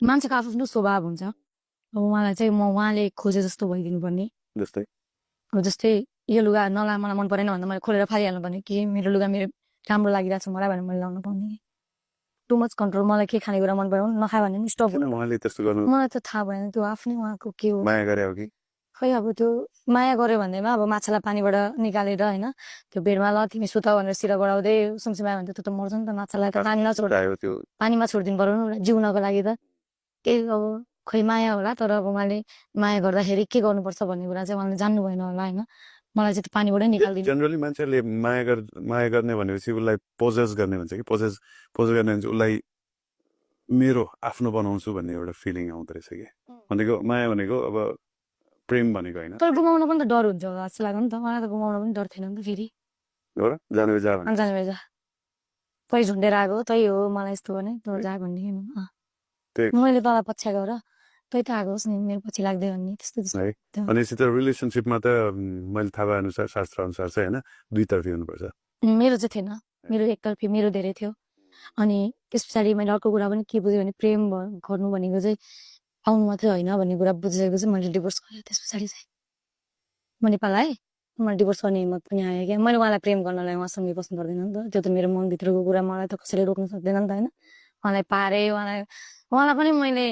मान्छेको आफ्नो स्वभाव हुन्छ अब उहाँलाई चाहिँ म उहाँले खोजे जस्तो भइदिनु पर्ने जस्तै अब जस्तै यो लुगा मलाई मन परेन भन्दा मैले खोलेर फालिहाल्नु पर्ने कि मेरो लुगा मेरो राम्रो लागिरहेको छ मलाई भनेर मैले लाउनु पाउने टु मच कन्ट्रोल मलाई के खानेकुरा मन पऱ्यो नखायो भने पनि स्टप उहाँले त्यस्तो गर्नु मलाई त थाहा भएन त्यो आफ्नै उहाँको के हो माया गरे हो कि खै अब त्यो माया गर्यो भन्दैमा अब माछालाई पानीबाट निकालेर होइन त्यो बेडमा ल तिमी सुत भनेर सिर बढाउँदै सुमसुमायो भने त त्यो त मर्छ नि त माछालाई त पानीमा छोड त्यो पानीमा छोडिदिनु पर्यो नि जिउनको लागि त केही अब खै माया होला तर अब उहाँले माया गर्दाखेरि के गर्नुपर्छ भन्ने कुरा चाहिँ उहाँले जान्नु भएन होला होइन मलाई चाहिँ त्यो पानीबाटै निकालिदिनु जनरली मान्छेहरूले माया गर्ने भनेपछि उसलाई पोजेस गर्ने भन्छ कि पोजेस गर्ने भन्छ उसलाई मेरो आफ्नो बनाउँछु भन्ने एउटा फिलिङ आउँदो रहेछ कि भनेको माया भनेको अब प्रेम भनेको होइन तर गुमाउन पनि त डर हुन्छ होला जस्तो लाग्यो नि त मलाई त गुमाउन पनि डर थिएन नि त फेरि हो र जानु जा अनि जानु जा तै झुन्डेर आएको तै हो मलाई यस्तो भने तँ जा भन्ने मैले तँलाई पछ्याएको र तै त आएको होस् नि मेरो पछि लाग्दै भन्ने त्यस्तो है भनेपछि त रिलेसनसिपमा त मैले थाहा भए अनुसार शास्त्र अनुसार चाहिँ होइन दुईतर्फी हुनुपर्छ मेरो चाहिँ थिएन मेरो एकतर्फी मेरो धेरै थियो अनि त्यस पछाडि मैले अर्को कुरा पनि के बुझेँ भने प्रेम गर्नु भनेको चाहिँ आउनु मात्रै होइन भन्ने कुरा बुझेको चाहिँ मैले डिभोर्स गरेँ त्यस पछाडि चाहिँ म नेपाल आएँ मलाई डिभोर्स गर्ने हिम्मत पनि आयो क्या मैले उहाँलाई प्रेम गर्नलाई उहाँसँगै बस्नु पर्दैन नि त त्यो त मेरो मनभित्रको कुरा मलाई त कसैले रोक्नु सक्दैन नि त होइन उहाँलाई पारेँ उहाँलाई पनि मैले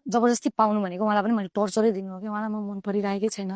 जबरजस्ती पाउनु भनेको उहाँलाई पनि मैले टर्चरै दिनु हो कि उहाँलाई म मन परिरहेकै छैन